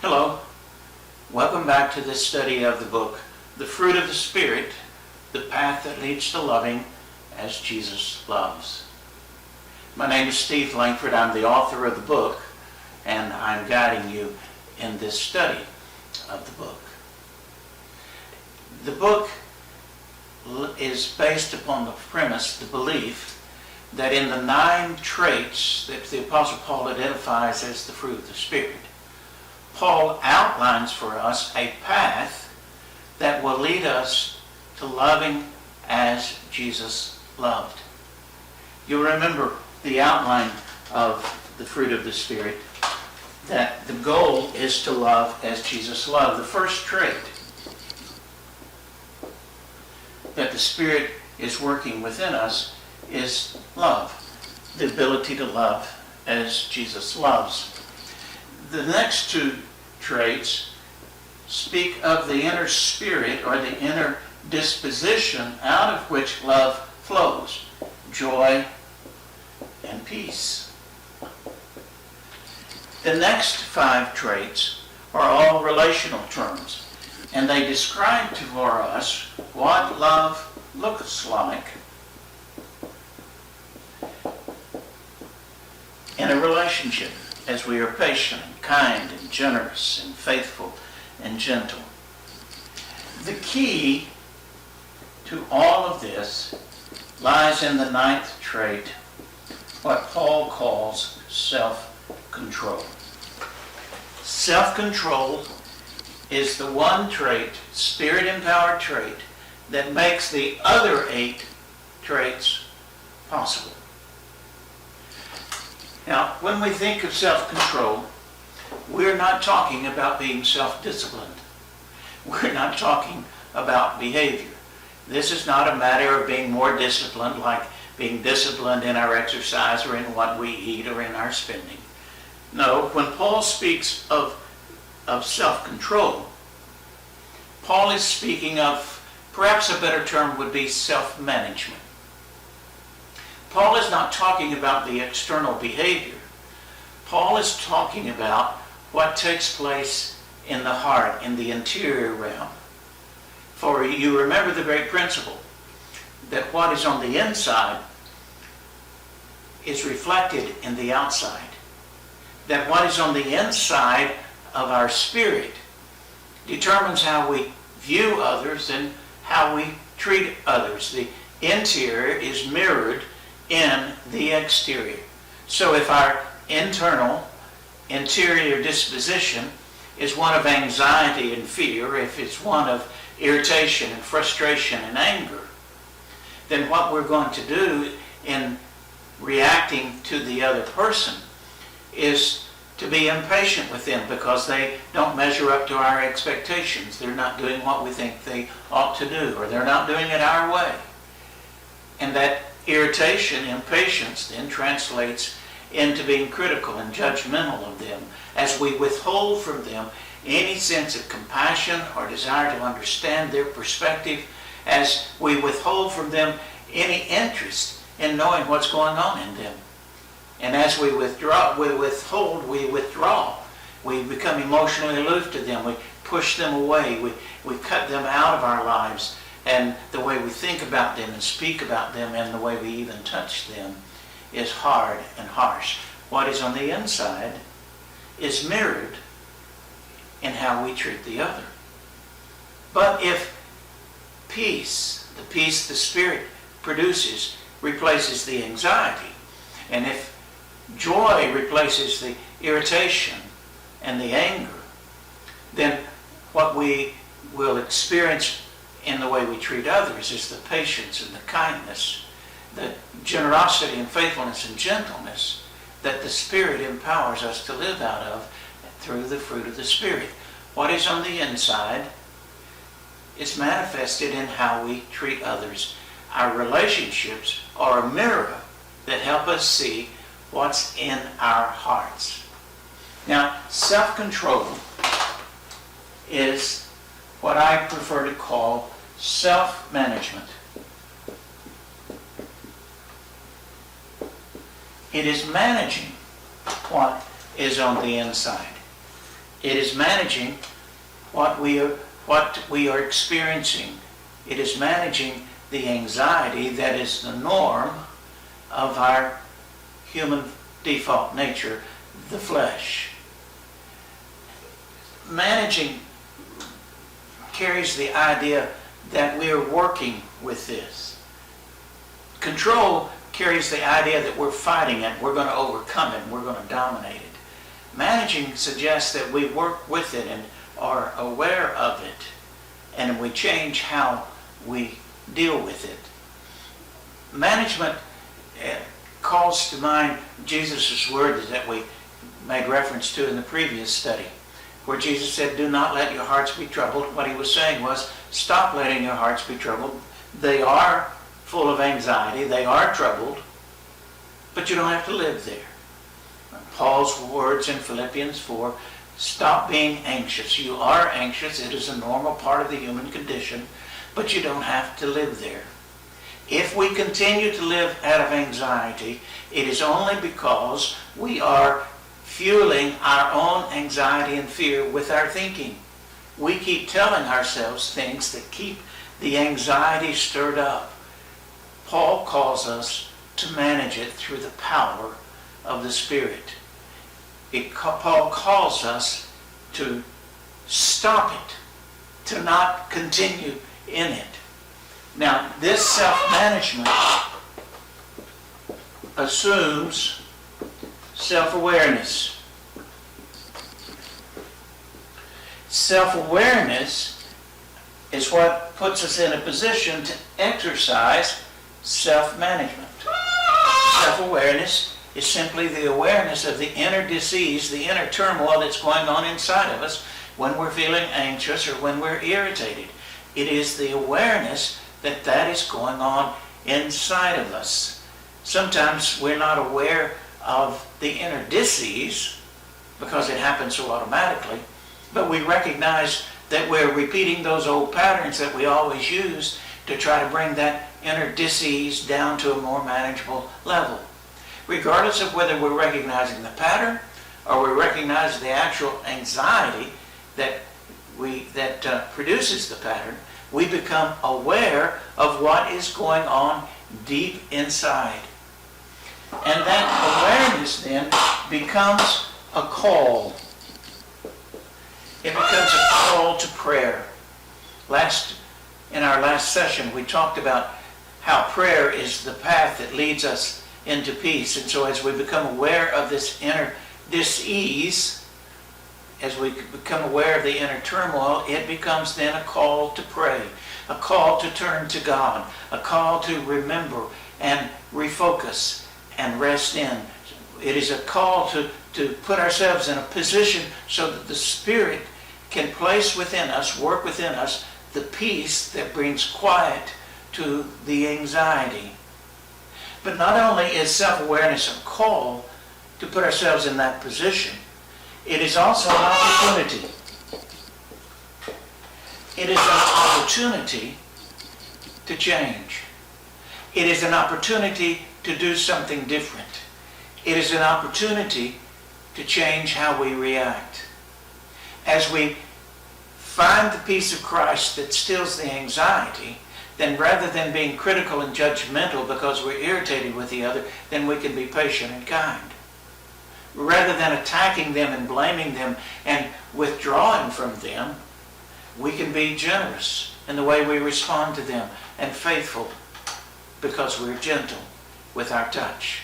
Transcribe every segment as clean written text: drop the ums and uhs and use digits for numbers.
Hello, welcome back to this study of the book, The Fruit of the Spirit, the Path That Leads to Loving as Jesus Loves. My name is Steve Langford. I'm the author of the book, and I'm guiding you in this study of the book. The book is based upon the premise, the belief, that in the 9 traits that the Apostle Paul identifies as the fruit of the Spirit, Paul outlines for us a path that will lead us to loving as Jesus loved. You'll remember the outline of the fruit of the Spirit, that the goal is to love as Jesus loved. The first trait that the Spirit is working within us is love, the ability to love as Jesus loves. The next 2 traits speak of the inner spirit or the inner disposition out of which love flows, joy and peace. The next 5 traits are all relational terms, and they describe for us what love looks like in a relationship, as we are patient and kind and generous and faithful and gentle. The key to all of this lies in the 9th trait, what Paul calls self-control. Self-control is the one trait, Spirit-empowered trait, that makes the other 8 traits possible. Now, when we think of self-control, we're not talking about being self-disciplined. We're not talking about behavior. This is not a matter of being more disciplined, like being disciplined in our exercise or in what we eat or in our spending. No, when Paul speaks of self-control, Paul is speaking of, perhaps a better term would be self-management. Paul is not talking about the external behavior. Paul is talking about what takes place in the heart, in the interior realm. For you remember the great principle that what is on the inside is reflected in the outside. That what is on the inside of our spirit determines how we view others and how we treat others. The interior is mirrored in the exterior. So if our interior disposition is one of anxiety and fear, if it's one of irritation and frustration and anger, then what we're going to do in reacting to the other person is to be impatient with them because they don't measure up to our expectations. They're not doing what we think they ought to do, or they're not doing it our way. And that irritation, impatience, then translates into being critical and judgmental of them as we withhold from them any sense of compassion or desire to understand their perspective, as we withhold from them any interest in knowing what's going on in them. And as we withdraw, we withdraw. We become emotionally aloof to them. We push them away. We cut them out of our lives. And the way we think about them and speak about them and the way we even touch them is hard and harsh. What is on the inside is mirrored in how we treat the other. But if peace, the peace the Spirit produces, replaces the anxiety, and if joy replaces the irritation and the anger, then what we will experience in the way we treat others is the patience and the kindness, the generosity and faithfulness and gentleness that the Spirit empowers us to live out of through the fruit of the Spirit. What is on the inside is manifested in how we treat others. Our relationships are a mirror that help us see what's in our hearts. Now, self-control is what I prefer to call self-management. It is managing what is on the inside. It is managing what we are experiencing. It is managing the anxiety that is the norm of our human default nature, the flesh. Managing carries the idea that we are working with this. Control carries the idea that we're fighting it, we're going to overcome it, we're going to dominate it. Managing suggests that we work with it and are aware of it, and we change how we deal with it. Management calls to mind Jesus' words that we made reference to in the previous study, where Jesus said, "Do not let your hearts be troubled." What he was saying was, stop letting your hearts be troubled. They are full of anxiety, they are troubled, but you don't have to live there. Paul's words in Philippians 4, stop being anxious. You are anxious, it is a normal part of the human condition, but you don't have to live there. If we continue to live out of anxiety, it is only because we are fueling our own anxiety and fear with our thinking. We keep telling ourselves things that keep the anxiety stirred up. Paul calls us to manage it through the power of the Spirit. Paul calls us to stop it, to not continue in it. Now, this self-management assumes self-awareness. Self-awareness is what puts us in a position to exercise self-management. Self-awareness is simply the awareness of the inner disease, the inner turmoil that's going on inside of us when we're feeling anxious or when we're irritated. It is the awareness that that is going on inside of us. Sometimes we're not aware of the inner disease because it happens so automatically, but we recognize that we're repeating those old patterns that we always use to try to bring that inner disease down to a more manageable level. Regardless of whether we're recognizing the pattern or we recognize the actual anxiety that produces the pattern, we become aware of what is going on deep inside. And that awareness then becomes a call. It becomes a call to prayer. In our last session, we talked about how prayer is the path that leads us into peace. And so as we become aware of this inner dis-ease, as we become aware of the inner turmoil, it becomes then a call to pray, a call to turn to God, a call to remember and refocus and rest in. It is a call to put ourselves in a position so that the Spirit can place within us, work within us, the peace that brings quiet to the anxiety. But not only is self-awareness a call to put ourselves in that position, it is also an opportunity. It is an opportunity to change. It is an opportunity to do something different. It is an opportunity to change how we react. As we find the peace of Christ that stills the anxiety, then rather than being critical and judgmental because we're irritated with the other, then we can be patient and kind. Rather than attacking them and blaming them and withdrawing from them, we can be generous in the way we respond to them and faithful because we're gentle with our touch.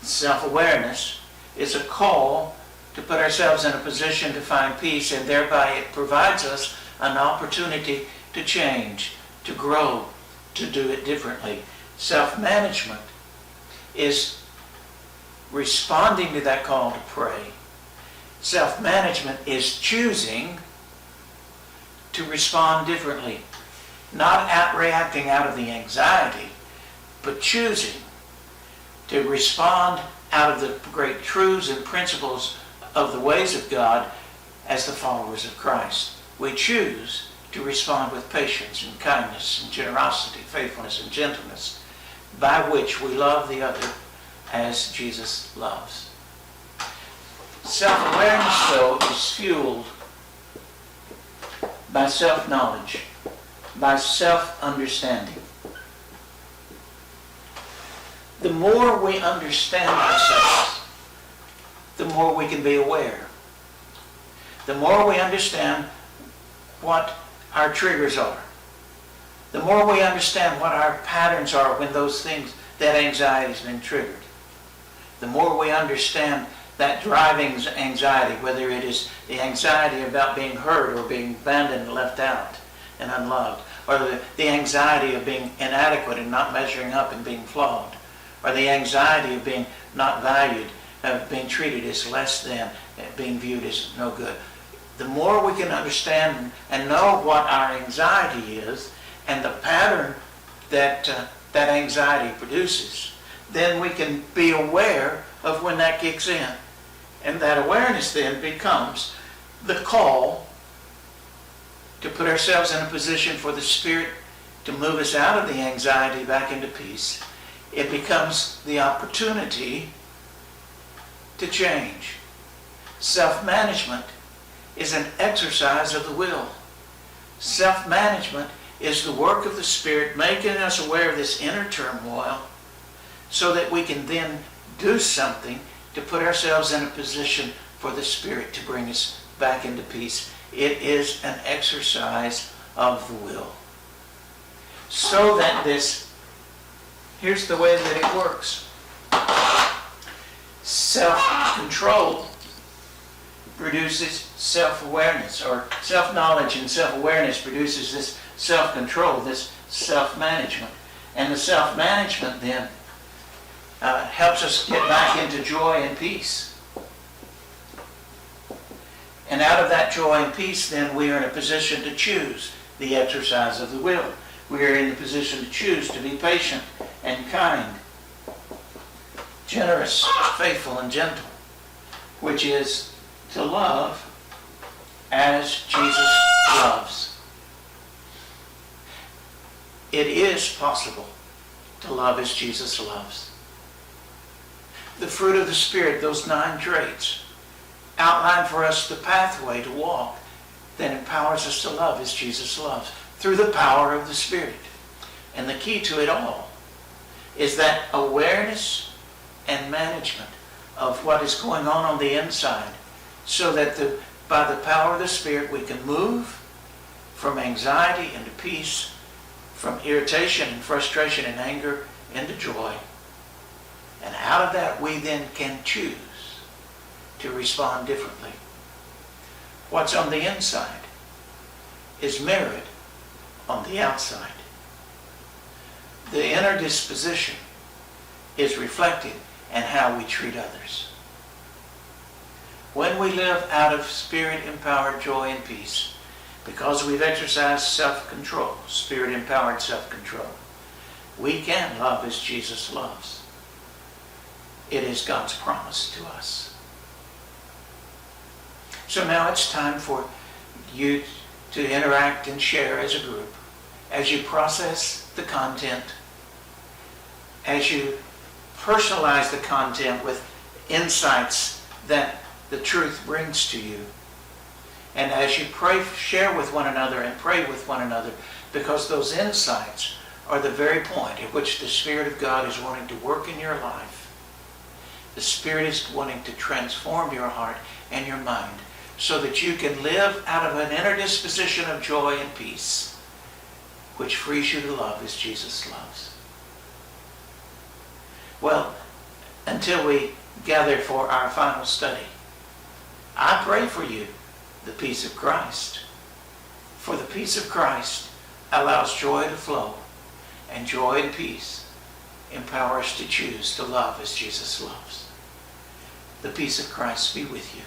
Self-awareness is a call to put ourselves in a position to find peace, and thereby it provides us an opportunity to change, to grow, to do it differently. Self-management is responding to that call to pray. Self-management is choosing to respond differently, not reacting out of the anxiety, but choosing to respond out of the great truths and principles of the ways of God as the followers of Christ. We choose to respond with patience and kindness and generosity, faithfulness and gentleness, by which we love the other as Jesus loves. Self-awareness, though, is fueled by self-knowledge, by self-understanding. The more we understand ourselves, the more we can be aware. The more we understand what our triggers are, the more we understand what our patterns are when those things, that anxiety has been triggered, the more we understand that driving anxiety, whether it is the anxiety about being hurt or being abandoned and left out and unloved, or the anxiety of being inadequate and not measuring up and being flawed, or the anxiety of being not valued, of being treated as less than, being viewed as no good. The more we can understand and know what our anxiety is and the pattern that that anxiety produces, then we can be aware of when that kicks in. And that awareness then becomes the call to put ourselves in a position for the Spirit to move us out of the anxiety back into peace. It becomes the opportunity to change. Self-management is an exercise of the will. Self-management is the work of the Spirit making us aware of this inner turmoil so that we can then do something to put ourselves in a position for the Spirit to bring us back into peace. It is an exercise of the will. So that here's the way that it works. Self-control produces self-awareness, or self-knowledge and self-awareness produces this self-control, this self-management. And the self-management then helps us get back into joy and peace. And out of that joy and peace, then we are in a position to choose the exercise of the will. We are in a position to choose to be patient and kind, generous, faithful, and gentle, which is to love as Jesus loves. It is possible to love as Jesus loves. The fruit of the Spirit, those 9 traits, outline for us the pathway to walk that empowers us to love as Jesus loves through the power of the Spirit. And the key to it all is that awareness and management of what is going on the inside, so that by the power of the Spirit we can move from anxiety into peace, from irritation and frustration and anger into joy. And out of that we then can choose to respond differently. What's on the inside is mirrored on the outside. The inner disposition is reflected in how we treat others. When we live out of Spirit-empowered joy and peace, because we've exercised self-control, Spirit-empowered self-control, we can love as Jesus loves. It is God's promise to us. So now it's time for you to interact and share as a group, as you process the content, as you personalize the content with insights that the truth brings to you. And as you pray, share with one another and pray with one another, because those insights are the very point at which the Spirit of God is wanting to work in your life. The Spirit is wanting to transform your heart and your mind so that you can live out of an inner disposition of joy and peace, which frees you to love as Jesus loves. Well, until we gather for our final study, I pray for you the peace of Christ. For the peace of Christ allows joy to flow, and joy and peace empower us to choose to love as Jesus loves. The peace of Christ be with you.